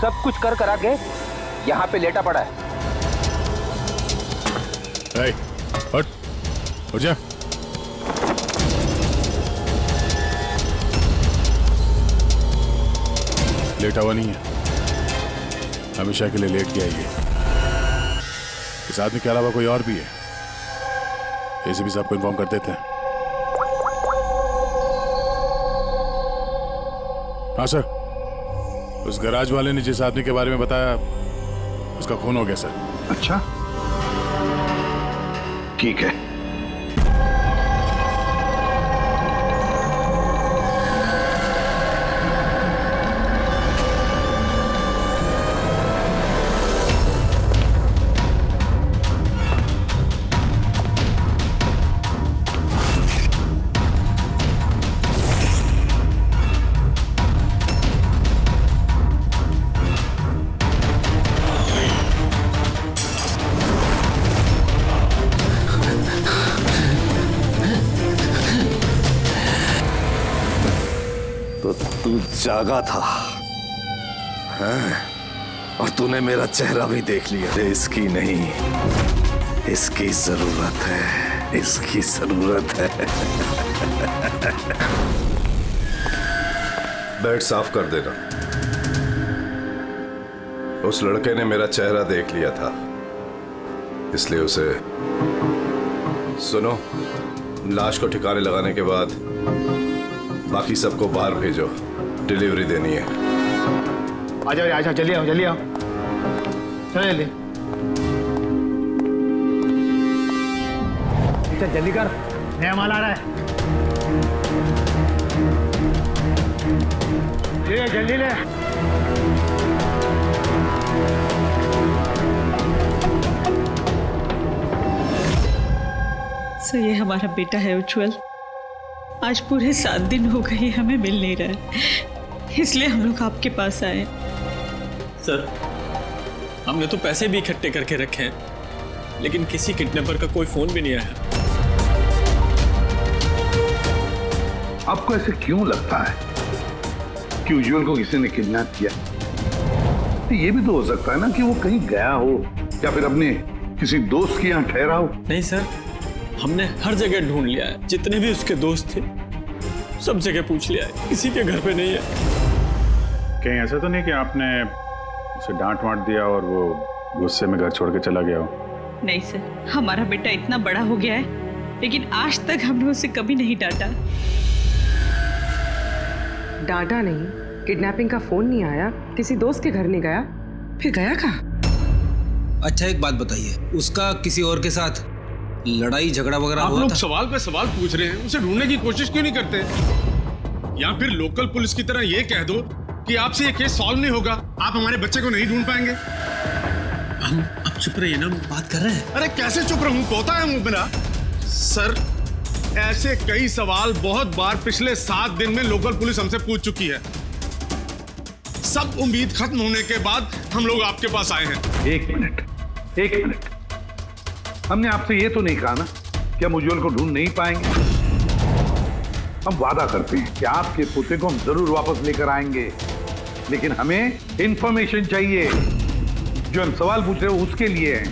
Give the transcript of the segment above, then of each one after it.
सब कुछ कर करा के यहाँ पे लेटा पड़ा है। हट, उठ जा। लेटा हुआ नहीं है, हमेशा के लिए लेट गया ये। इस आदमी के अलावा कोई और भी है, ऐसे भी सबको इन्फॉर्म कर देते हैं। हाँ सर, उस गैराज वाले ने जिस आदमी के बारे में बताया उसका खून हो गया सर। अच्छा, ठीक है। तो तू जागा था, हाँ? और तूने मेरा चेहरा भी देख लिया। इसकी नहीं, इसकी जरूरत है, इसकी जरूरत है। बेड साफ कर देना। उस लड़के ने मेरा चेहरा देख लिया था, इसलिए उसे सुनो, लाश को ठिकाने लगाने के बाद बाकी सबको बाहर भेजो, डिलीवरी देनी है। आ जाओ, जल्दी आओ, चलो जल्दी। चल जल्दी कर, नया माल आ रहा है। ले जल्दी ले। सर, ये हमारा बेटा है उज्जवल। आज पूरे 7 दिन हो गए हमें मिल नहीं रहा है, इसलिए हम लोग आपके पास आए। सर, हमने तो पैसे भी इकट्ठे करके रखे हैं, लेकिन किसी किडनैपर का कोई फोन भी नहीं आया। आपको ऐसे क्यों लगता है कि उज्जवल को किसी ने किडनैप किया? तो ये भी तो हो सकता है ना कि वो कहीं गया हो या फिर अपने किसी दोस्त के यहाँ ठहरा हो। नहीं सर, हमने हर जगह ढूंढ लिया है, जितने भी उसके दोस्त थे सब जगह पूछ लिया है, किसी के घर पे नहीं है। कहीं ऐसा तो नहीं कि आपने उसे डांट वांट दिया और वो गुस्से में घर छोड़ के चला गया हो? नहीं सर, हमारा बेटा इतना बड़ा हो गया है, लेकिन आज तक हमने उसे कभी नहीं डांटा। डांटा नहीं, किडनैपिंग का फोन नहीं आया, किसी दोस्त के घर नहीं गया, फिर गया कहाँ? अच्छा एक बात बताइए, उसका किसी और के साथ लड़ाई झगड़ा वगैरह हुआ था? आप लोग सवाल पे सवाल पूछ रहे हैं, उसे ढूंढने की कोशिश क्यों नहीं करते? या फिर लोकल पुलिस की तरह ये कह दो कि आपसे ये केस सॉल्व नहीं होगा, आप हमारे बच्चे को नहीं ढूंढ पाएंगे। हम अब चुप रहिए ना, बात कर रहे हैं। अरे कैसे चुप रहूं, तोता है मुंह मेरा। सर, ऐसे कई सवाल बहुत बार पिछले 7 दिन में लोकल पुलिस हमसे पूछ चुकी है। सब उम्मीद खत्म होने के बाद हम लोग आपके पास आए हैं। एक मिनट, हमने आपसे ये तो नहीं कहा ना कि हम उज्जवल को ढूंढ नहीं पाएंगे। हम वादा करते हैं कि आपके पोते को हम जरूर वापस लेकर आएंगे, लेकिन हमें इंफॉर्मेशन चाहिए। जो हम सवाल पूछ रहे हो उसके लिए है,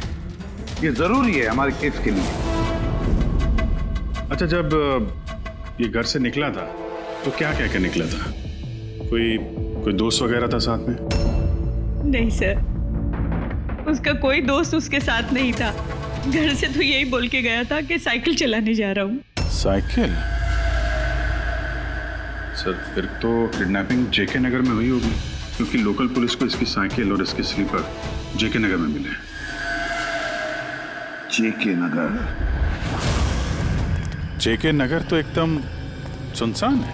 ये जरूरी है हमारे केस के लिए। अच्छा, जब ये घर से निकला था तो क्या कह के निकला था? कोई दोस्त वगैरह था साथ में? नहीं सर, उसका कोई दोस्त उसके साथ नहीं था। घर से तो यही बोल के गया था कि साइकिल चलाने जा रहा हूँ। साइकिल? सर, फिर तो किडनैपिंग जेके नगर में हुई होगी, क्योंकि लोकल पुलिस को इसकी साइकिल और इसके स्लीपर जेके नगर में मिले। जेके नगर? जेके नगर तो एकदम सुनसान है,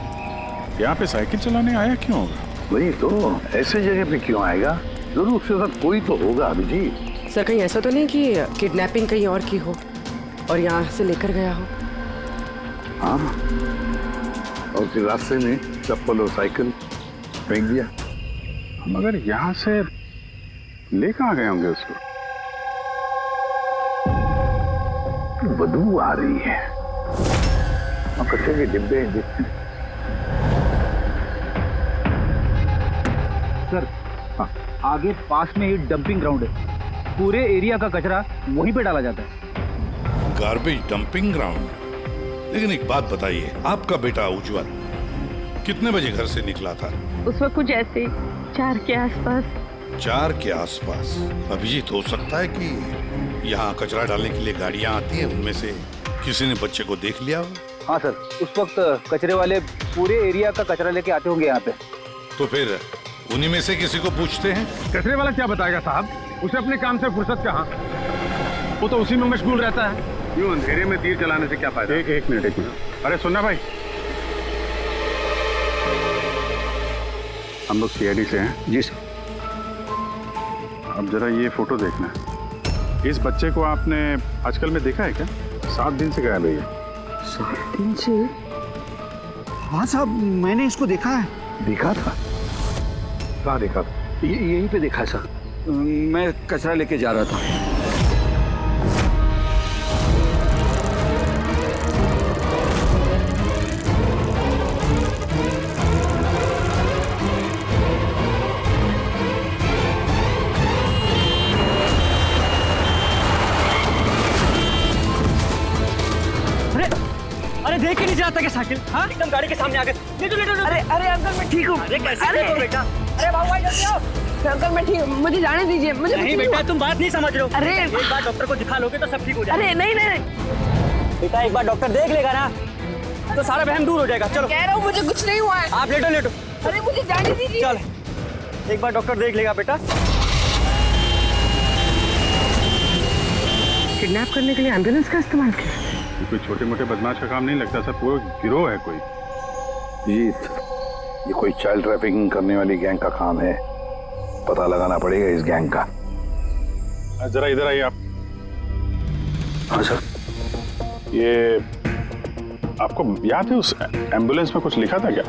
यहाँ पे साइकिल चलाने आया क्यों होगा? वही तो, ऐसे जगह पे क्यों आएगा? जरूर उसके साथ कोई तो होगा अभिजीत। सर, कहीं ऐसा तो नहीं कि किडनैपिंग कहीं और की हो और यहाँ से लेकर गया हो? हाँ, और फिर रास्ते में चप्पल और साइकिल फेंक दिया। मगर यहाँ से ले कहाँ गए होंगे उसको? बदबू आ रही है, कचरे के डिब्बे सर। हाँ, आगे पास में ही डंपिंग ग्राउंड है। पूरे एरिया का कचरा वहीं पे डाला जाता है। Garbage dumping ground? लेकिन एक बात बताइए, आपका बेटा उज्जवल कितने बजे घर से निकला था? उस वक्त कुछ ऐसे 4 के आसपास। 4 के आसपास? अभिजीत, हो सकता है कि यहाँ कचरा डालने के लिए गाड़ियाँ आती हैं, उनमें से किसी ने बच्चे को देख लिया हो? हाँ सर, उस वक्त कचरे वाले पूरे एरिया का कचरा लेके आते होंगे यहाँ पे। तो फिर उन्हीं में से किसी को पूछते हैं। कचरे वाला क्या बताएगा साहब, उसे अपने काम से फुर्सत कहाँ, वो तो उसी में मशगूल रहता है। यूं अंधेरे में तीर चलाने से क्या फायदा? एक मिनट। अरे सुनना भाई, हम लोग सीआईडी से हैं। जी सर। अब जरा ये फोटो देखना, इस बच्चे को आपने आजकल में देखा है क्या? 7 दिन से गायब है ये। 7 दिन से? हाँ साहब, मैंने इसको देखा है। देखा था? कहाँ देखा था? यहीं पे देखा है सर। मैं कचरा लेके जा रहा था। अरे देख के नहीं जाता क्या साइकिल? हाँ, एकदम गाड़ी के सामने आ गए। ले लो। अरे अंकल मैं ठीक हूँ। अरे कैसे देखो बेटा? अरे बाबू भाई जल्दी आओ। अंकल मैं ठीक हूँ, मुझे जाने दीजिए। मुझे नहीं बेटा, तुम बात नहीं समझ रहे हो। अरे एक बार डॉक्टर को दिखा लोगे तो सब ठीक हो जाएगा। अरे नहीं बेटा, एक बार डॉक्टर देख लेगा ना तो सारा वहम दूर हो जाएगा। चलो, कह रहा हूँ मुझे कुछ नहीं हुआ है। आप लेटो। अरे मुझे जाने दीजिए। चल, एक बार डॉक्टर देख लेगा बेटा। किडनैप करने के लिए एम्बुलेंस का इस्तेमाल किया? कोई छोटे मोटे बदमाश का काम नहीं लगता सर, पूरा गिरोह है कोई। जीत, ये कोई चाइल्ड ट्रैफिकिंग करने वाली गैंग का काम है। पता लगाना पड़ेगा इस गैंग का। जरा इधर आइए आप। हाँ सर। ये आपको याद है उस एम्बुलेंस में कुछ लिखा था क्या?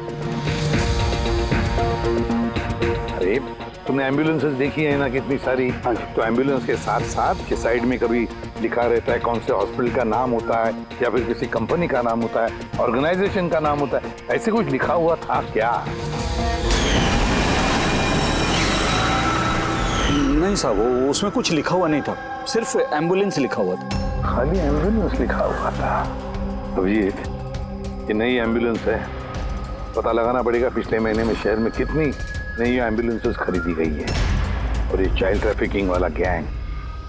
अरे तुमने एम्बुलेंसेस देखी है ना कितनी सारी? तो एम्बुलेंस के साथ साथ के साइड में कभी लिखा रहता है कौन से हॉस्पिटल का नाम होता है, या फिर किसी कंपनी का नाम होता है, ऑर्गेनाइजेशन का नाम होता है। ऐसे कुछ लिखा हुआ था क्या? नहीं साहब, वो उसमें कुछ लिखा हुआ नहीं था, सिर्फ एम्बुलेंस लिखा हुआ था। खाली एम्बुलेंस लिखा हुआ था? अभिजीत, ये नई एम्बुलेंस है, पता लगाना पड़ेगा पिछले महीने में शहर में कितनी नई एम्बुलेंसेस खरीदी गई है। और ये चाइल्ड ट्रैफिकिंग वाला गैंग,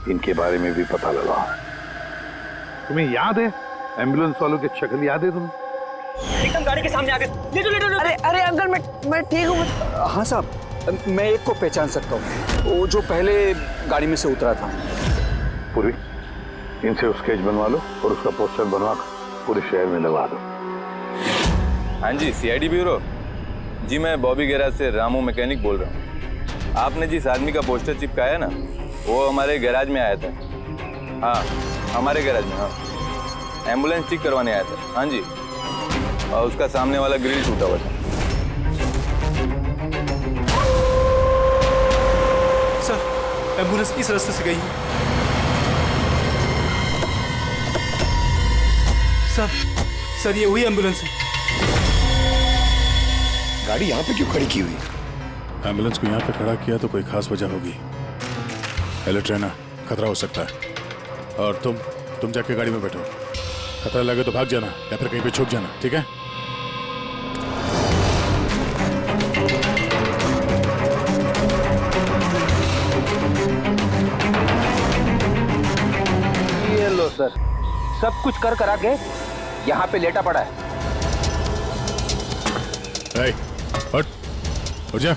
इनके बारे में भी पता लगाओ। तुम्हें याद है एम्बुलेंस वालों की शक्ल याद है तुम्हें? एकदम गाड़ी के सामने आ गए। ले लो। अरे अंकल मैं ठीक हूँ। हाँ साहब, मैं एक को पहचान सकता हूँ, वो जो पहले गाड़ी में से उतरा था। पूरी इनसे स्केच बनवा लो और उसका पोस्टर बनवा पूरे शहर में लगा दो। हाँ जी, सीआईडी ब्यूरो जी, मैं बॉबी गैराज से रामू मैकेनिक बोल रहा हूँ। आपने जिस आदमी का पोस्टर चिपकाया ना, वो हमारे गैराज में आया था। हाँ, हमारे गैराज में। हाँ, एम्बुलेंस ठीक करवाने आया था। हाँ जी, और उसका सामने वाला ग्रिल टूटा हुआ था। सर, एम्बुलेंस इस रास्ते से गई है। सर ये वही एम्बुलेंस है। गाड़ी यहाँ पे क्यों खड़ी की हुई? एम्बुलेंस को यहाँ पे खड़ा किया तो कोई खास वजह होगी। हेलो ट्रेनर, खतरा हो सकता है, और तुम जाके गाड़ी में बैठो। खतरा लगे तो भाग जाना या फिर कहीं पे छुप जाना, ठीक है? ये लो सर, सब कुछ करा के यहाँ पे लेटा पड़ा है। उठ जा।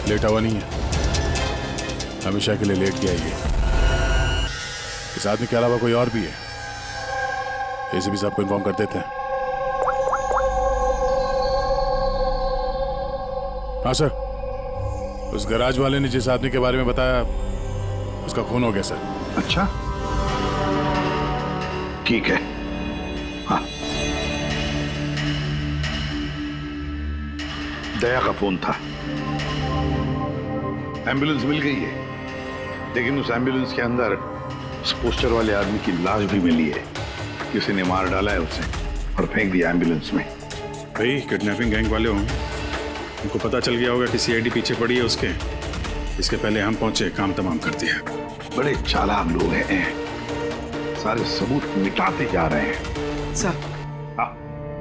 लेटा हुआ नहीं है, हमेशा के लिए लेट गया ये। इस आदमी के अलावा कोई और भी है, एसीपी साहब को इन्फॉर्म कर देते हैं। हाँ सर, उस गैराज वाले ने जिस आदमी के बारे में बताया, उसका खून हो गया सर। अच्छा, ठीक है। हाँ, दया का फोन था। एम्बुलेंस मिल गई है, लेकिन उस एम्बुलेंस के अंदर उस पोस्टर वाले आदमी की लाश भी मिली है। किसी ने मार डाला है उसे और फेंक दिया एम्बुलेंस में। भाई किडनैपिंग गैंग वाले होंगे, उनको पता चल गया होगा कि सीआईडी पीछे पड़ी है उसके। इसके पहले हम पहुंचे, काम तमाम कर दिया। बड़े चालाक लोग हैं, सारे सबूत मिटाते जा रहे हैं।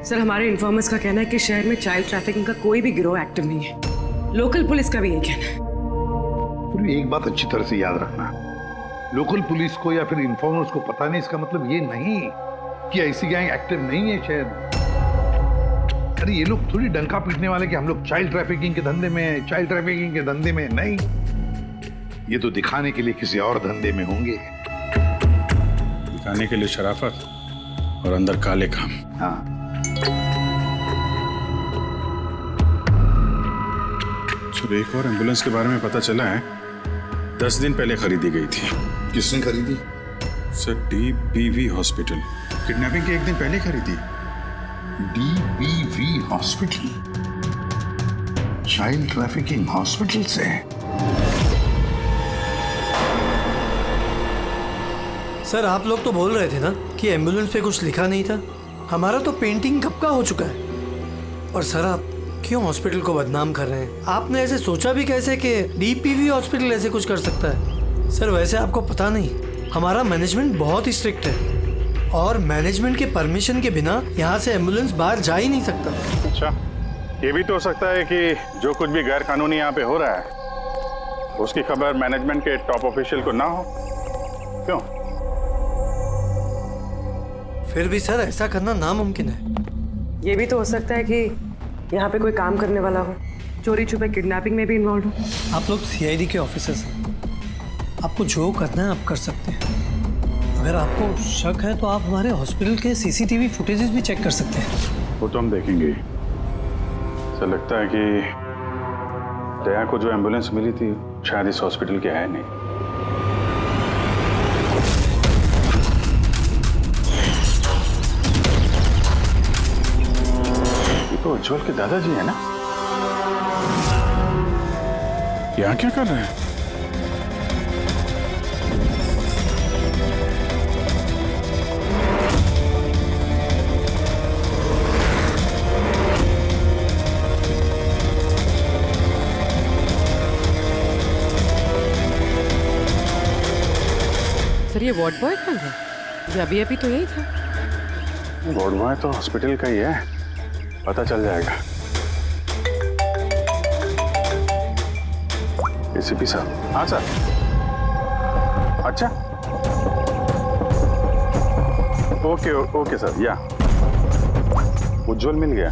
सर हमारे इन्फॉर्मर्स का कहना है कि शहर में चाइल्ड ट्रैफिकिंग का कोई भी गिरोह एक्टिव नहीं है। लोकल पुलिस का भी यही कहना है। फिर एक बात अच्छी तरह से याद रखना, लोकल पुलिस को या फिर इन्फॉर्मर्स को पता नहीं, इसका मतलब ये नहीं कि ऐसी गैंग एक्टिव नहीं है शहर में। अरे ये लोग थोड़ी डंका पीटने वाले कि हम लोग चाइल्ड ट्रैफिकिंग के धंधे में हैं, चाइल्ड ट्रैफिकिंग के धंधे में नहीं। ये तो दिखाने के लिए किसी और धंधे में होंगे। दिखाने के लिए शराफत और अंदर काले काम। हाँ, एक और एम्बुलेंस के बारे में पता चला है, 10 दिन पहले खरीदी गई थी। किसने खरीदी? सर DBV हॉस्पिटल, किडनैपिंग के एक दिन पहले खरीदी। DBV hospital, child trafficking hospital से? सर आप लोग तो बोल रहे थे ना कि एम्बुलेंस पे कुछ लिखा नहीं था। हमारा तो पेंटिंग कब का हो चुका है। और सर आप क्यों हॉस्पिटल को बदनाम कर रहे हैं? आपने ऐसे सोचा भी कैसे कि DPV हॉस्पिटल ऐसे कुछ कर सकता है? सर वैसे आपको पता नहीं, हमारा मैनेजमेंट बहुत ही स्ट्रिक्ट है और मैनेजमेंट के परमिशन के बिना यहाँ से एम्बुलेंस बाहर जा ही नहीं सकता। अच्छा, ये भी तो हो सकता है कि जो कुछ भी गैर कानूनी यहाँ पे हो रहा है उसकी खबर मैनेजमेंट के टॉप ऑफिशियल को ना हो। क्यों? फिर भी सर ऐसा करना नामुमकिन है। ये भी तो हो सकता है कि यहाँ पे कोई काम करने वाला हो, चोरी छुपे किडनैपिंग में भी इन्वॉल्व हो। आप लोग CID के ऑफिसर्स हैं, आपको जो करना है आप कर सकते हैं। अगर आपको शक है तो आप हमारे हॉस्पिटल के CCTV फुटेजेस भी चेक कर सकते हैं। वो तो हम देखेंगे। ऐसा लगता है कि दया को जो एम्बुलेंस मिली थी शायद इस हॉस्पिटल की है नहीं। तो उज्जवल के दादाजी है ना? यहाँ क्या कर रहे हैं? सर ये वार्ड बॉय कौन है? ये अभी तो यही था। वार्ड बॉय तो हॉस्पिटल का ही है, पता चल जाएगा। ACP साहब। हाँ सर। अच्छा, ओके सर। या उज्जवल मिल गया।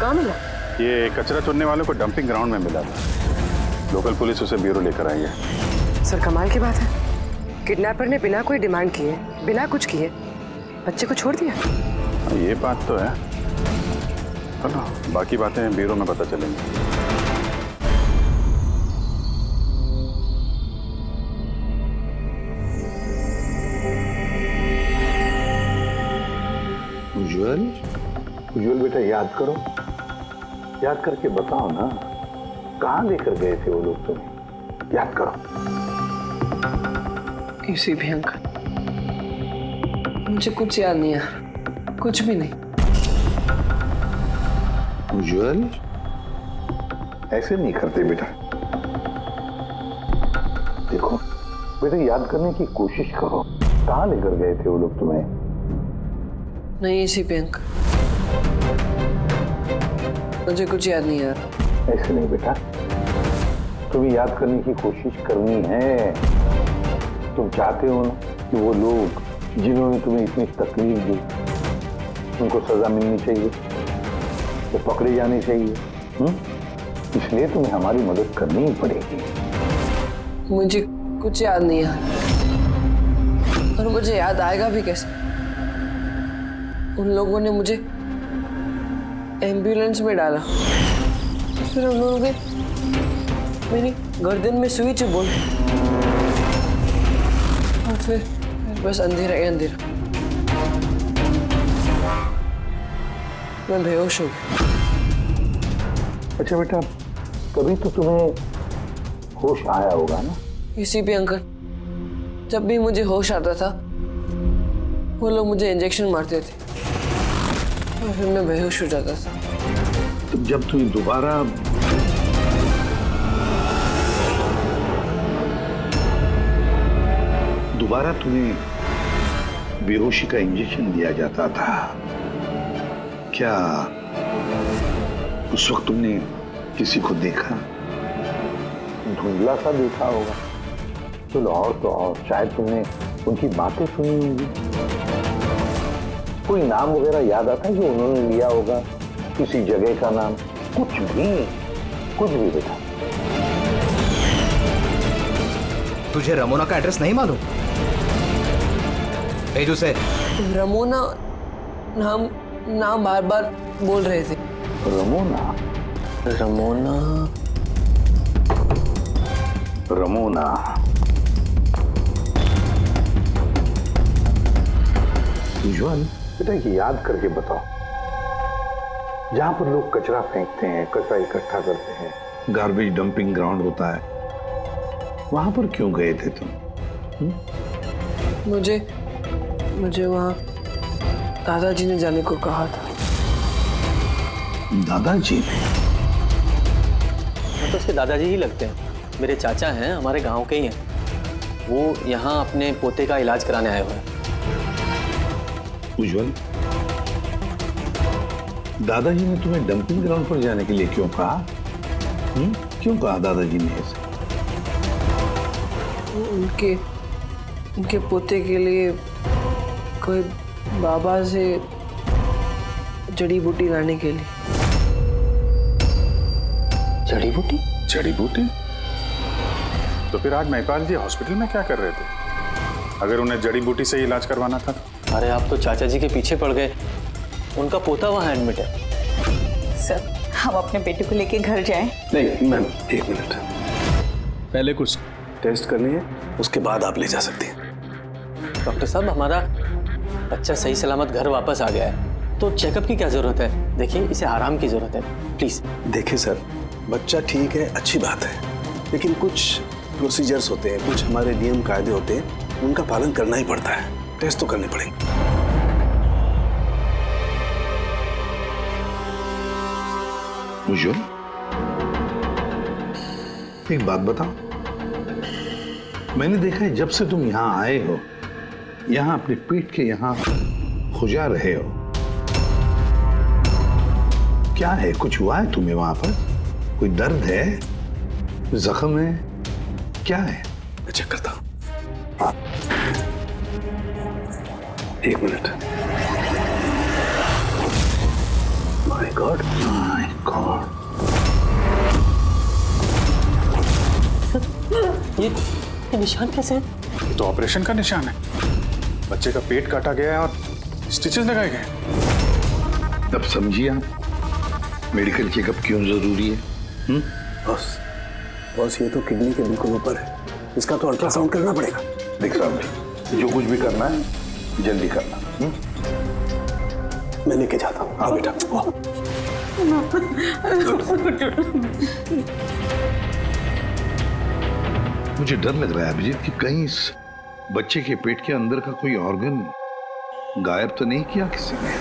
कहाँ मिला? ये कचरा चुनने वालों को डंपिंग ग्राउंड में मिला था। लोकल पुलिस उसे ब्यूरो लेकर आई है। सर कमाल की बात है, किडनैपर ने बिना कोई डिमांड किए, बिना कुछ किए बच्चे को छोड़ दिया। ये बात तो है, चलो बाकी बातें ब्यूरो में पता चलेंगी। उज्जवल बेटा याद करो, याद करके बताओ ना, कहाँ लेकर गए थे वो लोग तुम्हें? याद करो। ACP अंकल, मुझे कुछ याद नहीं है, कुछ भी नहीं। उज्जवल ऐसे नहीं करते बेटा। देखो बेटा, याद करने की कोशिश करो, कहाँ लेकर गए थे वो लोग तुम्हें? नहीं ACP अंकल, मुझे कुछ याद नहीं यार। ऐसे नहीं बेटा, तुम्हें याद करने की कोशिश करनी है। तुम चाहते हो ना कि वो लोग जिन्होंने तुम्हें इतनी तकलीफ दी उनको सजा मिलनी चाहिए, तो पकड़े जाने चाहिए। इसलिए तुम्हें हमारी मदद करनी ही पड़ेगी। मुझे कुछ याद नहीं है और मुझे याद आएगा भी कैसे? उन लोगों ने मुझे एम्बुलेंस में डाला, फिर उन लोगों ने मेरी गर्दन में सुई चुभोई और फिर बस अंधेरा ही अंधेरा। मैं बेहोश हो गया। अच्छा बेटा, कभी तो तुम्हें होश आया होगा ना? ACP अंकल, जब भी मुझे होश आता था वो लोग मुझे इंजेक्शन मारते थे और फिर मैं बेहोश हो जाता था। मतलब जब तुम्हें दोबारा तुम्हें बेहोशी का इंजेक्शन दिया जाता था, क्या उस वक्त तुमने किसी को देखा? धुंधला सा देखा होगा। चलो और तो और शायद तुमने उनकी बातें सुनी होंगी। कोई नाम वगैरह याद आता है जो उन्होंने लिया होगा, किसी जगह का नाम, कुछ भी बेटा। तुझे रमोना का एड्रेस नहीं मालूम? भेज उसे। रमोना नाम बार बार बोल रहे थे। रमोना उज्ज्वल, बेटा ये याद करके बताओ, जहां पर लोग कचरा फेंकते हैं, कचरा इकट्ठा करते हैं, गार्बेज डंपिंग ग्राउंड होता है, वहां पर क्यों गए थे तुम? मुझे वहां दादाजी ने जाने को कहा था। दादाजी ने? तो उसके दादाजी ही लगते हैं। मेरे चाचा हैं, हमारे गांव के ही हैं। वो यहाँ अपने पोते का इलाज कराने आए हुए हैं। उज्ज्वल, दादाजी ने तुम्हें डंपिंग ग्राउंड पर जाने के लिए क्यों कहा? क्यों कहा दादाजी ने ऐसे? उनके पोते के लिए कोई बाबा से जड़ी बूटी लाने के लिए। जड़ी बूटी? जड़ी बूटी? तो फिर आज महिपाल जी हॉस्पिटल में क्या कर रहे थे? अगर उन्हें जड़ी बूटी से इलाज करवाना था तो? अरे आप तो चाचा जी के पीछे पड़ गए। उनका पोता वहाँ एडमिट है। सर, हम अपने बेटे को लेके घर जाएं? नहीं मैम, एक मिनट, पहले कुछ टेस्ट करनी है, उसके बाद आप ले जा सकती हैं। डॉक्टर साहब, हमारा बच्चा सही सलामत घर वापस आ गया है, तो चेकअप की क्या जरूरत है? देखिए, इसे आराम की जरूरत है, प्लीज। देखिए सर, बच्चा ठीक है, अच्छी बात है, लेकिन कुछ प्रोसीजर्स होते हैं, कुछ हमारे नियम कायदे होते हैं, उनका पालन करना ही पड़ता है। टेस्ट तो करने पड़ेंगे। उज्ज्वल, एक बात बताओ, मैंने देखा है जब से तुम यहां आए हो, यहां अपने पेट के यहां खुजा रहे हो। क्या है? कुछ हुआ है तुम्हें वहां पर? कोई दर्द है? जख्म है? क्या है? मैं चेक करता हूं। एक minute. My God, my God. ये निशान कैसे हैं? ये तो ऑपरेशन का निशान है। बच्चे का पेट काटा गया है और स्टिचेस लगाए गए। तब समझिए आप मेडिकल चेकअप क्यों जरूरी है? बॉस, ये तो किडनी के बिल्कुल ऊपर है, इसका तो अल्ट्रासाउंड करना पड़ेगा। देख साहब जी, जो कुछ भी करना है जल्दी करना। मैं लेके जाता हूँ। हाँ बेटा। मुझे डर लग रहा है अभिजीत कि कहीं इस बच्चे के पेट के अंदर का कोई ऑर्गन गायब तो नहीं किया किसी ने?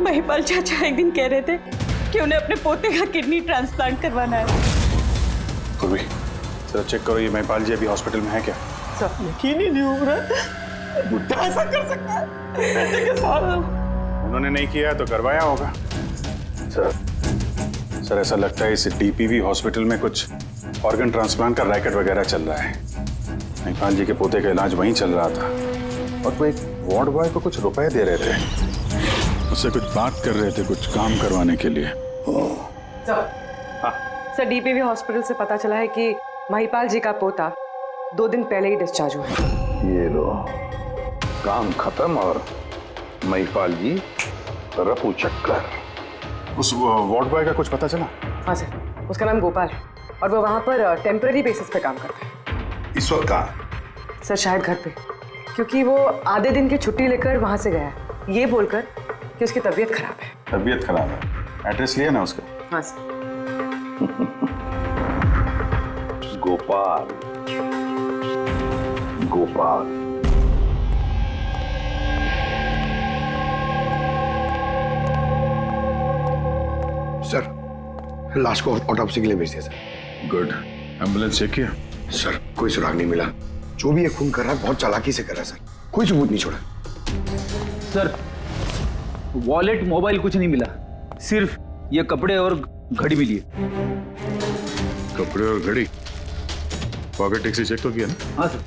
महिपाल चाचा एक दिन कह रहे थे कि उन्हें अपने पोते का किडनी ट्रांसप्लांट करवाना है। पूर्वी, जरा चेक करो, ये महिपाल जी अभी हॉस्पिटल में है क्या? सर, यकीन ही नहीं हो रहा, बुढ़ा ऐसा कर सकता है बेटे के साथ? उन्होंने नहीं किया तो करवाया होगा। सर ऐसा लगता है इस डीपीवी हॉस्पिटल में कुछ ऑर्गन ट्रांसप्लांट का रैकेट वगैरह चल रहा है। महिपाल जी के पोते का इलाज वहीं चल रहा था और वो एक वार्ड बॉय को कुछ रुपए दे रहे थे, उससे कुछ बात कर रहे थे, कुछ काम करवाने के लिए। सर, डीपीवी हॉस्पिटल से पता चला है कि महिपाल जी का पोता 2 दिन पहले ही डिस्चार्ज हुआ है। ये लो, काम खत्म और महिपाल जी रफू चक्कर। उस वार्ड बॉय का कुछ पता चला? हाँ सर, उसका नाम गोपाल है और वो वहाँ पर टेम्पररी बेसिस पे काम करता है। इस वक्त कहाँ? सर शायद घर पे, क्योंकि वो आधे दिन की छुट्टी लेकर वहाँ से गया है, ये बोलकर कि उसकी तबीयत खराब है। तबीयत खराब है? एड्रेस लिया ना उसका? हाँ सर। गोपाल, गोपाल सर लाश को ऑटोप्सी के लिए भेज दिया सर। गुड। एम्बुलेंस चेक किया? सर कोई सुराग नहीं मिला। जो भी ये खून कर रहा है बहुत चालाकी से कर रहा है सर, कोई सबूत नहीं छोड़ा। सर वॉलेट मोबाइल कुछ नहीं मिला, सिर्फ ये कपड़े और घड़ी मिली है। कपड़े और घड़ी? पॉकेट टैक्सी चेक तो किया ना? हाँ सर।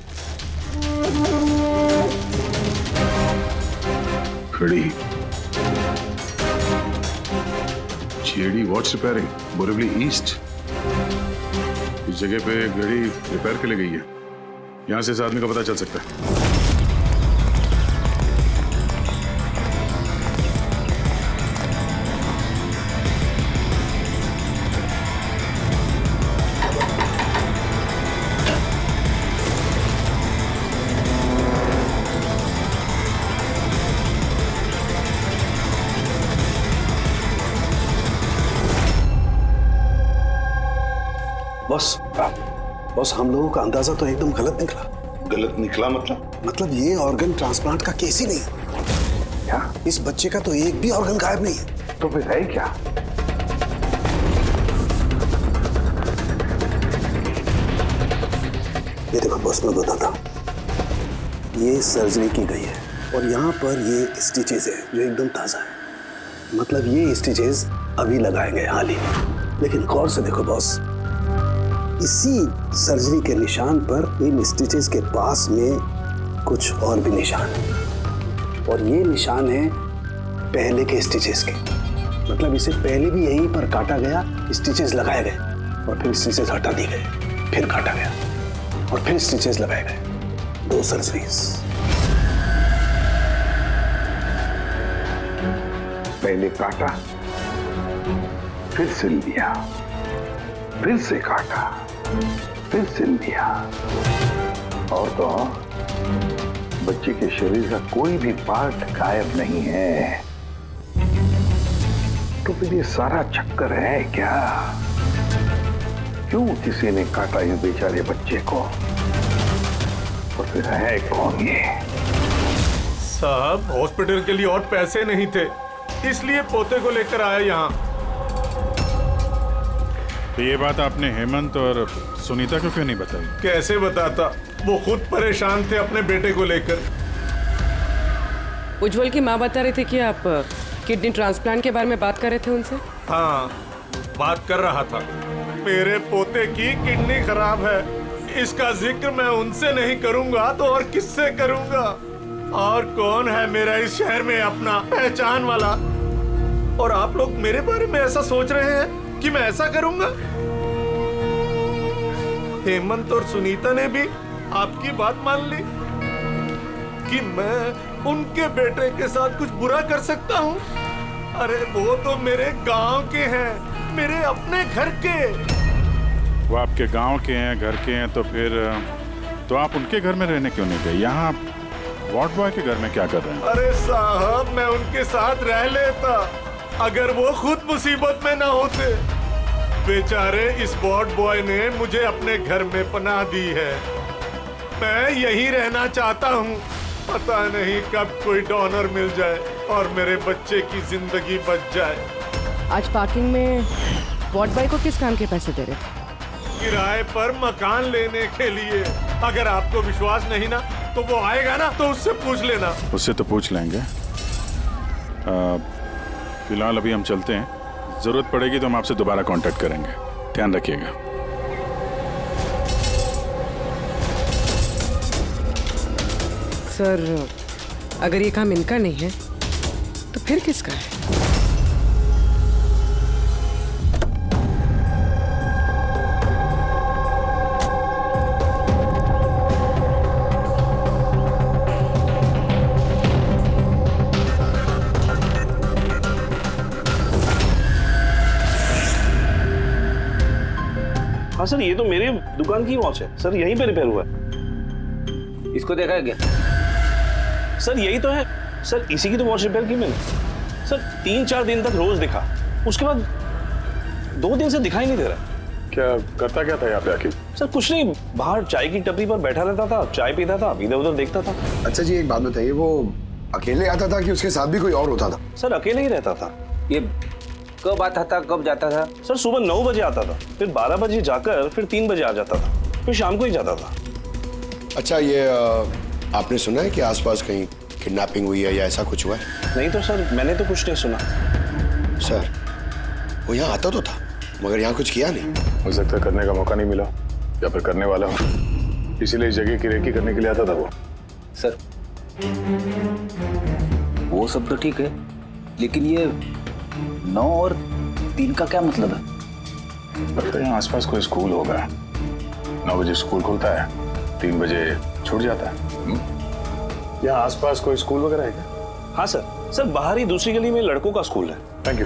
घड़ी, JD watch repairing, Borivali east. इस जगह पे घड़ी रिपेयर के लिए गई है। यहां से इस आदमी का पता चल सकता है। बॉस हम लोगों का अंदाजा तो एकदम गलत निकला। गलत निकला मतलब ये ऑर्गन ट्रांसप्लांट का केस ही नहीं है। क्या? इस बच्चे का तो एक भी ऑर्गन गायब नहीं है। तो फिर है क्या? ये देखो बॉस, मैं बताता हूं। ये सर्जरी की गई है और यहाँ पर ये स्टिचेस है जो एकदम ताजा है। मतलब ये स्टिचेस अभी लगाए गए हाल ही। लेकिन गौर से देखो बॉस, इसी सर्जरी के निशान पर इन स्टिचेस के पास में कुछ और भी निशान है। और ये निशान है पहले के स्टिचेस के। मतलब इसे पहले भी यहीं पर काटा गया, स्टिचेस लगाए गए और फिर स्टिचेस हटा दिए गए, फिर काटा गया और फिर स्टिचेस लगाए गए। 2 सर्जरीज। पहले काटा, फिर सिल दिया, फिर से काटा, फिर सिल दिया। और तो बच्चे के शरीर का कोई भी पार्ट गायब नहीं है। तो फिर ये सारा चक्कर है क्या? क्यों किसी ने काटा ये बेचारे बच्चे को? और फिर है कौन ये? साहब हॉस्पिटल के लिए और पैसे नहीं थे, इसलिए पोते को लेकर आया यहाँ। तो ये बात आपने हेमंत और सुनीता को क्यों नहीं बताई? कैसे बताता, वो खुद परेशान थे अपने बेटे को लेकर। उज्जवल की माँ बता रही थी कि आप किडनी ट्रांसप्लांट के बारे में बात कर रहे थे उनसे। हाँ, बात कर रहा था। मेरे पोते की किडनी खराब है, इसका जिक्र मैं उनसे नहीं करूंगा तो और किससे करूंगा? और कौन है मेरा इस शहर में अपना पहचान वाला? और आप लोग मेरे बारे में ऐसा सोच रहे हैं कि मैं ऐसा करूंगा? हेमंत और सुनीता ने भी आपकी बात मान ली कि मैं उनके बेटे के साथ कुछ बुरा कर सकता हूं? अरे वो तो मेरे गांव के हैं, मेरे अपने घर के। वो आपके गांव के हैं, घर के हैं, तो फिर तो आप उनके घर में रहने क्यों नहीं गए? यहाँ वार्ड बॉय के घर में क्या कर रहे हैं? अरे साहब मैं उनके साथ रह लेता अगर वो खुद मुसीबत में ना होते। बेचारे इस वार्ड बॉय ने मुझे अपने घर में पनाह दी है, मैं यहीं रहना चाहता हूँ। पता नहीं कब कोई डोनर मिल जाए और मेरे बच्चे की जिंदगी बच जाए। आज पार्किंग में वार्ड बॉय को किस काम के पैसे दे रहे थे? किराए पर मकान लेने के लिए। अगर आपको विश्वास नहीं ना तो वो आएगा ना तो उससे पूछ लेना। उससे तो पूछ लेंगे। फिलहाल अभी हम चलते हैं, जरूरत पड़ेगी तो हम आपसे दोबारा कांटेक्ट करेंगे। ध्यान रखिएगा। सर अगर ये काम इनका नहीं है तो फिर किसका है? हाँ सर, ये तो मेरे दुकान की वॉच है सर, यहीं पे रिपेयर हुआ है। इसको देखा है क्या? सर यही तो है सर, इसी की तो वॉच रिपेयर की मैंने। सर 3-4 दिन तक रोज दिखा, उसके बाद 2 दिन से दिखाई नहीं दे रहा। क्या करता क्या था यहाँ पे आके? सर कुछ नहीं, बाहर चाय की टपरी पर बैठा रहता था, चाय पीता था, इधर उधर देखता था। अच्छा जी एक बात बताइए, वो अकेले आता था कि उसके साथ भी कोई और होता था? सर अकेले ही रहता था। ये कब आता था कब जाता था? सर सुबह 9 बजे आता था, फिर 12 बजे जाकर फिर 3 बजे आ जाता था, फिर शाम को ही जाता था। अच्छा, ये आपने सुना है कि आसपास कहीं किडनैपिंग हुई है या ऐसा कुछ हुआ है? नहीं तो सर, मैंने तो कुछ नहीं सुना। सर, वो यहाँ आता तो था मगर यहाँ कुछ किया नहीं। हो सकता है करने का मौका नहीं मिला या फिर करने वाला हो, इसीलिए इस जगह की रेकी करने के लिए आता था वो। सर वो सब तो ठीक है, लेकिन ये 9 और 3 का क्या मतलब है? लगता है यहाँ आसपास कोई स्कूल होगा। 9 बजे स्कूल खुलता है, 3 बजे छूट जाता है। यहाँ आसपास कोई स्कूल वगैरह है क्या? हाँ सर, सर बाहर ही दूसरी गली में लड़कों का स्कूल है। Thank you.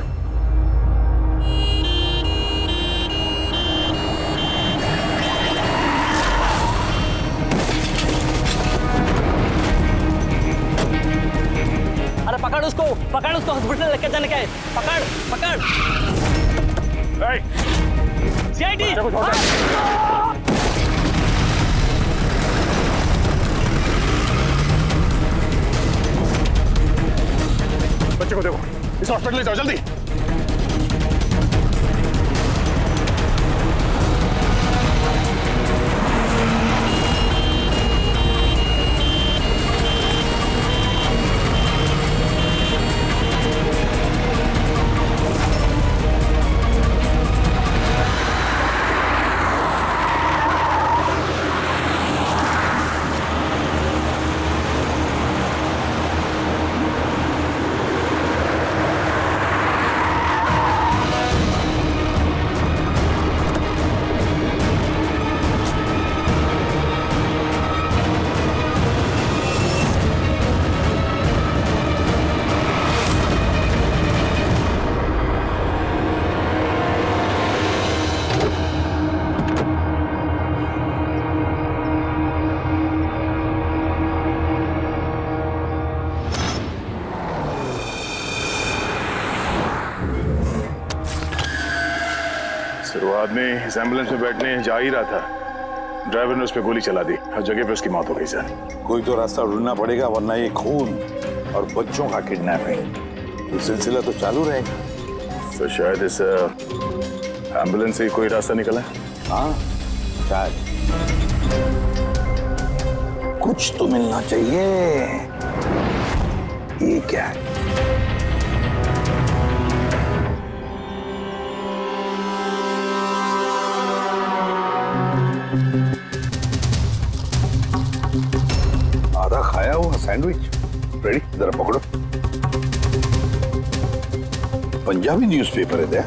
अरे पकड़ उसको हॉस्पिटल लेके जाने का है। पकड़ सीआईडी। बच्चे को देखो, इस हॉस्पिटल ले जाओ जल्दी। शुरुआत में इस एम्बुलेंस में बैठने जा ही रहा था, ड्राइवर ने उस पर गोली चला दी और जगह पे उसकी मौत हो गई। सर कोई तो रास्ता ढूंढना पड़ेगा, वरना ये खून और बच्चों का किडनैपिंग ये सिलसिला तो चालू रहेगा। तो शायद इस एम्बुलेंस से ही कोई रास्ता निकला है। हाँ शायद, कुछ तो मिलना चाहिए। ये क्या है? आधा खाया हुआ सैंडविच रेडी, जरा पकड़ो। पंजाबी न्यूज़पेपर है।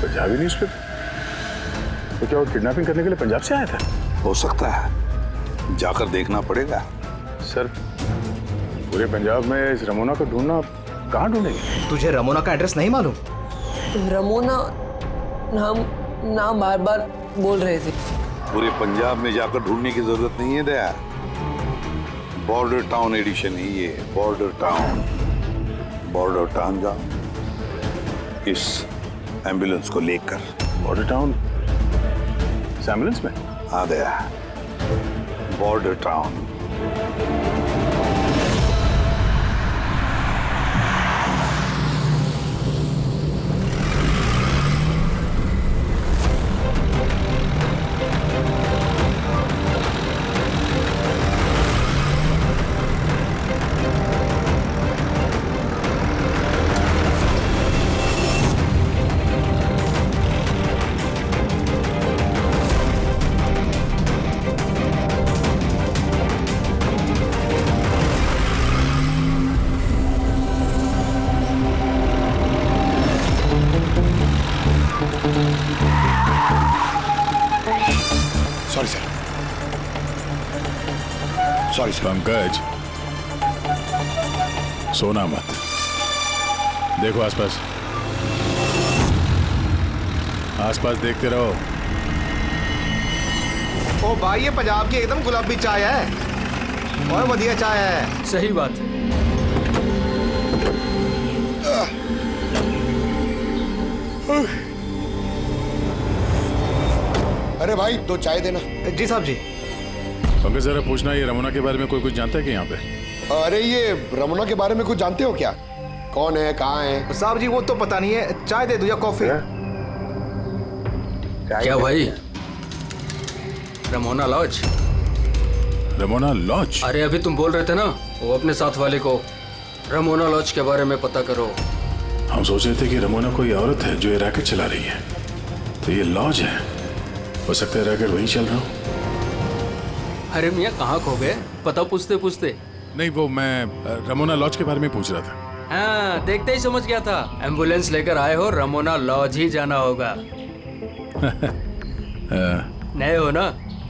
पंजाबी न्यूज़पेपर? तो क्या वो किडनैपिंग करने के लिए पंजाब से आया था? हो सकता है, जाकर देखना पड़ेगा। सर पूरे पंजाब में इस रमोना को ढूंढना, कहाँ ढूंढेंगे? तुझे रमोना का एड्रेस नहीं मालूम? रमोना नाम बार बार बोल रहे थे। पूरे पंजाब में जाकर ढूंढने की जरूरत नहीं है दया। बॉर्डर टाउन एडिशन है ये, बॉर्डर टाउन। बॉर्डर टाउन जाओ इस एम्बुलेंस को लेकर। बॉर्डर टाउन इस एम्बुलेंस में? हाँ Daya, border town. Sorry sir, sorry sir. Pankaj, सोना मत, देखो आसपास, आसपास देखते रहो। ओ भाई, ये पंजाब की एकदम गुलाबी चाय है और बढ़िया चाय है। सही बात है। अरे भाई, 2 चाय देना। जी साहब जी। पंकज जरा पूछना, ये रमोना के बारे में कोई कुछ जानता है कि यहाँ पे? अरे ये रमोना के बारे में कुछ जानते हो क्या? कौन है, कहाँ है? साहब जी वो तो पता नहीं है, चाय दे दो या कॉफी? क्या भाई? Ramona Lodge? Ramona Lodge? अरे अभी तुम बोल रहे थे ना, वो अपने साथ वाले को रमोना लॉज के बारे में पता करो। हम सोच रहे थे कि रमोना कोई औरत है जो ये रैकेट चला रही है, तो ये लॉज है। हो सकता है रैकेट वही चल रहा हो। अरे मियाँ कहाँ खो गए, पता पूछते पूछते? नहीं, वो मैं रमोना लॉज के बारे में पूछ रहा था। हाँ, देखते ही समझ गया था। एम्बुलेंस लेकर आए हो, रमोना लॉज ही जाना होगा। नए हो ना?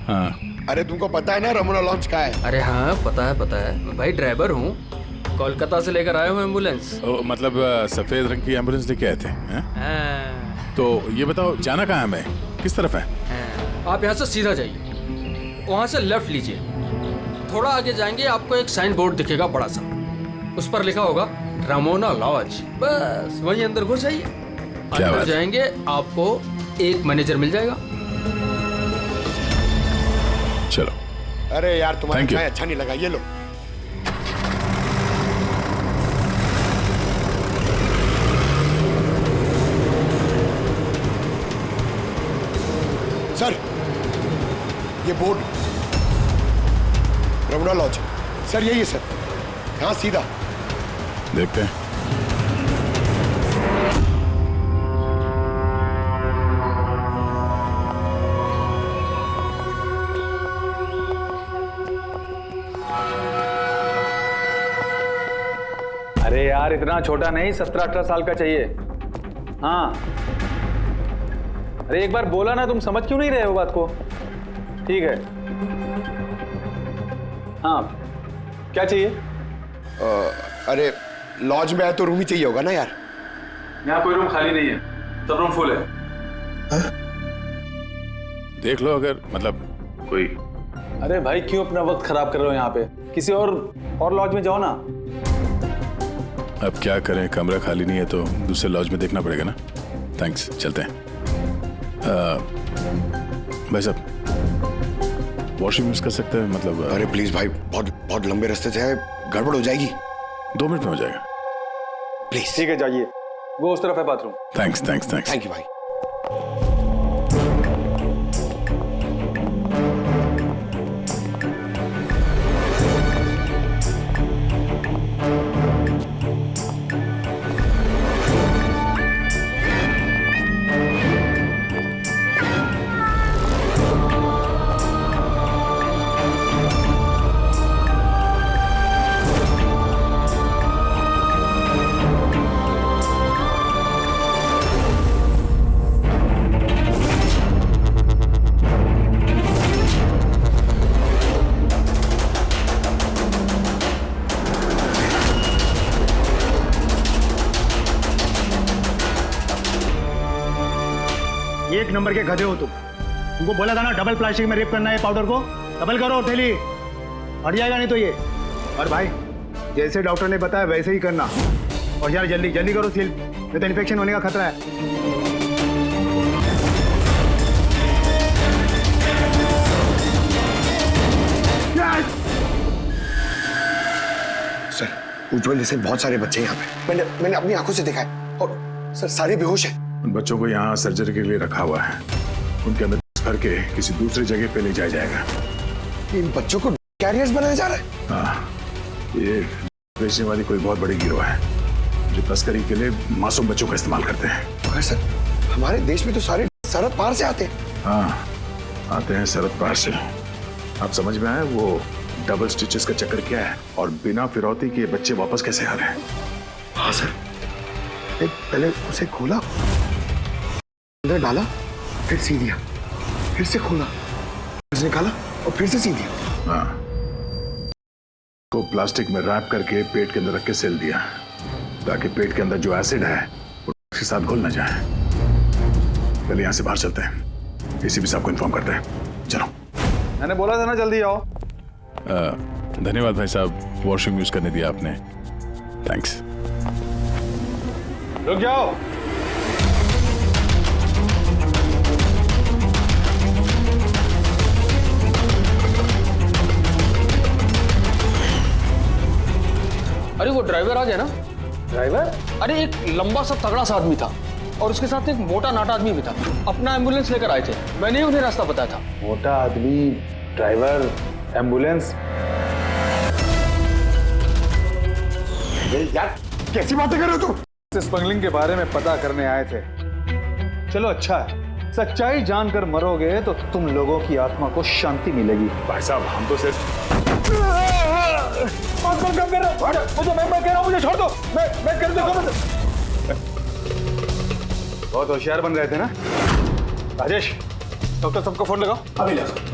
हाँ। अरे तुमको पता है ना रमोना लॉज का है? अरे हाँ पता है, मैं भाई ड्राइवर हूँ, कोलकाता से लेकर आया हूँ एम्बुलेंस। मतलब सफेद रंग की एम्बुलेंस लेके आए थे? तो ये बताओ जाना कहाँ है, मैं किस तरफ है? आप यहाँ से सीधा जाइए, वहाँ से लेफ्ट लीजिए, थोड़ा आगे जाएंगे आपको एक साइन बोर्ड दिखेगा बड़ा सा, उस पर लिखा होगा रमोना लॉज। बस वहीं अंदर घुस जाइए, अंदर जाएंगे आपको एक मैनेजर मिल जाएगा। चलो। अरे यार तुम्हारा चाय अच्छा नहीं लगा, ये लो। सर ये बोर्ड रमोना लॉज, सर यही है सर, हाँ सीधा। देखते हैं। अरे यार इतना छोटा नहीं, 17-18 साल का चाहिए। हाँ अरे एक बार बोला ना, तुम समझ क्यों नहीं रहे हो बात को? ठीक है। हाँ क्या चाहिए? अरे लॉज में आए तो रूम ही चाहिए होगा ना यार। यहाँ कोई रूम खाली नहीं है, सब रूम फुल है। देख लो अगर मतलब कोई। अरे भाई क्यों अपना वक्त खराब कर रहे हो यहाँ पे? किसी और लॉज में जाओ ना। अब क्या करें, कमरा खाली नहीं है तो दूसरे लॉज में देखना पड़ेगा ना। थैंक्स, चलते हैं। भाई साहब वॉशरूम यूज कर सकते हैं मतलब? अरे प्लीज भाई, बहुत लंबे रास्ते से है, गड़बड़ हो जाएगी। 2 मिनट में हो जाएगा प्लीज। ठीक है जाइए, वो उस तरफ है bathroom. Thanks thanks thanks. Thank you भाई। एक नंबर के गधे हो तुमको बोला था ना डबल प्लास्टिक में रेप करना है पाउडर को, डबल करो थैली, हट जाएगा नहीं तो ये। और भाई जैसे डॉक्टर ने बताया वैसे ही करना, और यार जल्दी जल्दी करो सील, नहीं तो इन्फेक्शन होने का खतरा है। सर उज्जवल जैसे बहुत सारे बच्चे यहाँ पे, मैंने अपनी आंखों से देखा है, और सर सारे बेहोश हैं। उन बच्चों को यहाँ सर्जरी के लिए रखा हुआ है, उनके अंदर भर के किसी दूसरी जगह पे ले जाया जाएगा। इन बच्चों को कैरियर्स बनाया जा रहा है? हाँ, ये बेचने वाली कोई बहुत बड़ी गिरोह है जो तस्करी के लिए मासूम बच्चों का इस्तेमाल करते हैं। मगर सर हमारे देश में तो सारे सरहद पार से आते हैं। हाँ आते हैं सरहद पार से। आप समझ में आए वो डबल स्टिचेस का चक्कर क्या है, और बिना फिरौती के बच्चे वापस कैसे आ रहे हैं? हाँ सर, पहले उसे खोला, अंदर डाला, फिर सी दिया, फिर से खोला, फिर निकाला और फिर से सी दिया। हाँ, को प्लास्टिक में रैप करके पेट के अंदर रख के सेल दिया, ताकि पेट के अंदर जो एसिड है वो उसके साथ घुल ना जाए। पहले यहाँ से बाहर चलते हैं, एसीपी साहब को इन्फॉर्म करते हैं। चलो। मैंने बोला था ना जल्दी आओ। धन्यवाद भाई साहब, वॉशरूम यूज करने दिया आपने। थैंक्स। रुक जाओ। अरे वो ड्राइवर आ गया ना? ड्राइवर? अरे एक लंबा सा तगड़ा सा आदमी था और उसके साथ एक मोटा नाटा आदमी भी था। अपना एम्बुलेंस लेकर आए थे, मैंने ही उन्हें रास्ता बताया था। मोटा आदमी, ड्राइवर, एम्बुलेंस। यार कैसी बातें कर रहे हो तुम? स्मगलिंग के बारे में पता करने आए थे। चलो अच्छा है, सच्चाई जानकर मरोगे तो तुम लोगों की आत्मा को शांति मिलेगी। भाई साहब हम तो सिर्फ मैं कह रहा हूँ मुझे छोड़ दो। मैं कर दूंगा। बहुत होशियार बन रहे थे ना राजेश? डॉक्टर साहब को फोन लगाओ। अभी लगाओ।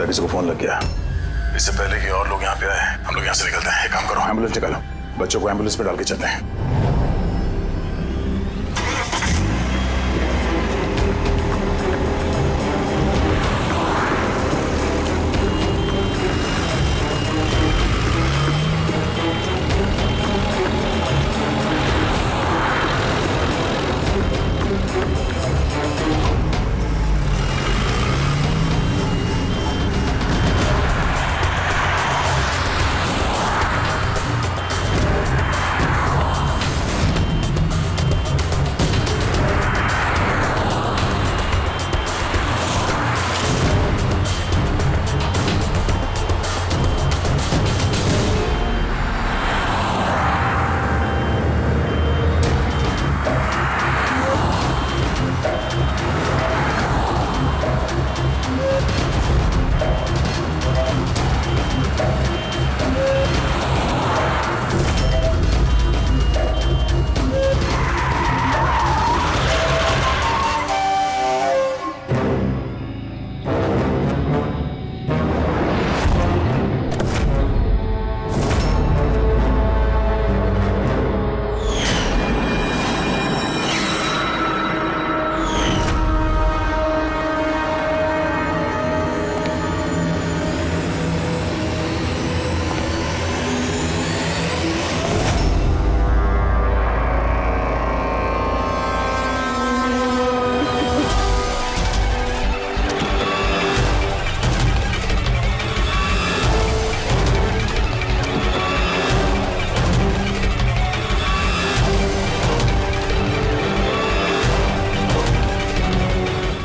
किसी को फोन लग गया। इससे पहले कि और लोग यहाँ पे आए, हम लोग यहाँ से निकलते हैं। एक काम करो, एम्बुलेंस निकालो, बच्चों को एम्बुलेंस पे डाल के चलते हैं।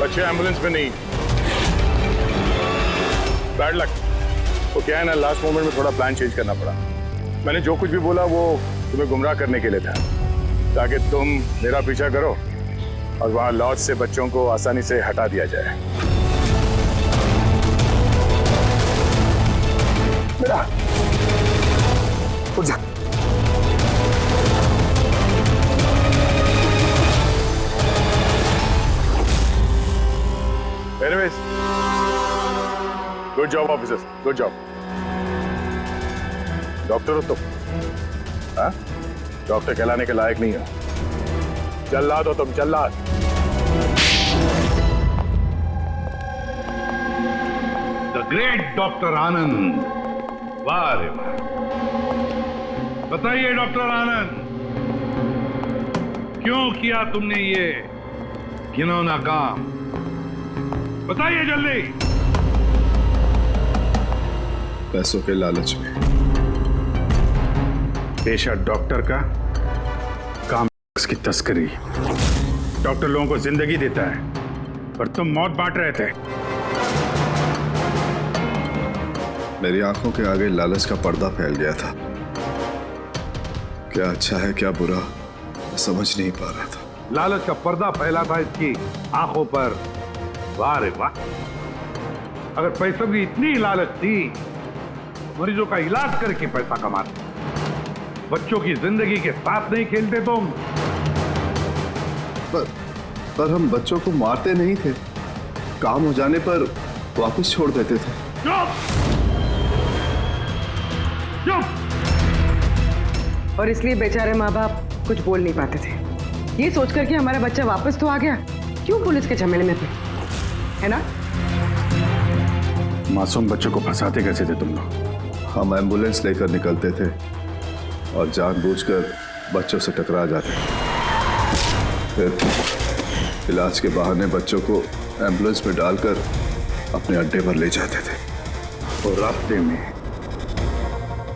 बच्चे एम्बुलेंस में नहीं। Bad luck. वो क्या है ना, लास्ट मोमेंट में थोड़ा प्लान चेंज करना पड़ा। मैंने जो कुछ भी बोला वो तुम्हें गुमराह करने के लिए था, ताकि तुम मेरा पीछा करो और वहां लॉज से बच्चों को आसानी से हटा दिया जाए। बेटा उठ जा। Anyways, good job officers, good job. Doctor हो तुम? हाँ? डॉक्टर कहलाने के लायक नहीं हो। जल्लाद हो तुम, जल्लाद। द ग्रेट डॉक्टर आनंद। वाह रे वाह। बताइए डॉक्टर आनंद, क्यों किया तुमने ये घिनौना काम? बताइए जल्दी। पैसों के लालच में। पेशा डॉक्टर का, काम की तस्करी। डॉक्टर लोगों को जिंदगी देता है, पर तुम मौत बांट रहे थे। मेरी आंखों के आगे लालच का पर्दा फैल गया था। क्या अच्छा है क्या बुरा समझ नहीं पा रहा था। लालच का पर्दा फैला था इसकी आंखों पर। वाह रे वाह। अगर पैसों की इतनी लालच थी, मरीजों का इलाज करके पैसा कमाते, बच्चों की जिंदगी के साथ नहीं खेलते तुम। पर हम बच्चों को मारते नहीं थे, काम हो जाने पर वापस छोड़ देते थे। और इसलिए बेचारे माँ बाप कुछ बोल नहीं पाते थे। ये सोचकर कि हमारा बच्चा वापस तो आ गया, क्यों पुलिस के झमेले में पड़े, है ना? मासूम बच्चों को फंसाते कैसे थे तुम लोग? हम एम्बुलेंस लेकर निकलते थे और जानबूझकर बच्चों से टकरा जाते थे। फिर इलाज के बहाने बच्चों को एम्बुलेंस में डालकर अपने अड्डे पर ले जाते थे। और रास्ते में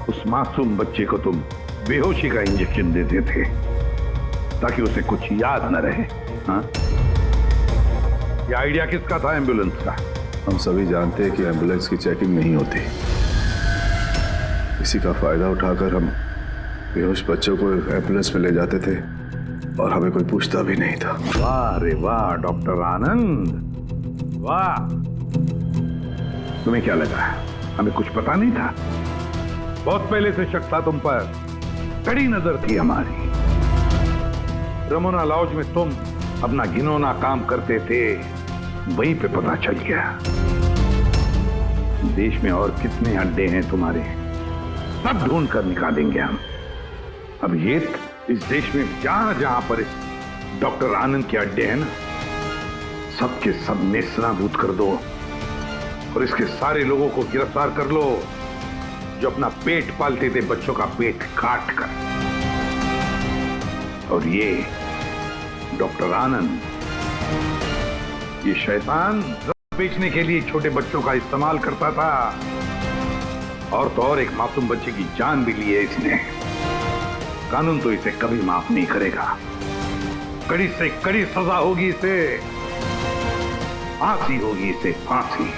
उस मासूम बच्चे को तुम बेहोशी का इंजेक्शन देते थे ताकि उसे कुछ याद न रहे। हाँ? ये आइडिया किसका था एम्बुलेंस का? हम सभी जानते हैं कि एम्बुलेंस की चेकिंग नहीं होती। इसी का फायदा उठाकर हम बेहोश बच्चों को एम्बुलेंस में ले जाते थे और हमें कोई पूछता भी नहीं था। वाह रे वाह डॉक्टर आनंद, वाह! तुम्हें क्या लगा हमें कुछ पता नहीं था? बहुत पहले से शक था तुम पर, कड़ी नजर थी हमारी। रमोना लॉज में तुम अपना घिनौना काम करते थे, वहीं पे पता चल गया। देश में और कितने अड्डे हैं तुम्हारे, सब ढूंढ कर निकालेंगे हम। अब ये इस देश में जहां जहां पर इस डॉक्टर आनंद के अड्डे हैं ना, सबके सब नेस्तनाबूद कर दो और इसके सारे लोगों को गिरफ्तार कर लो जो अपना पेट पालते थे बच्चों का पेट काट कर। और ये डॉक्टर आनंद, ये शैतान ड्रग्स बेचने के लिए छोटे बच्चों का इस्तेमाल करता था, और तो और एक मासूम बच्चे की जान भी ली है इसने। कानून तो इसे कभी माफ नहीं करेगा, कड़ी से कड़ी सजा होगी इसे, फांसी होगी इसे, फांसी।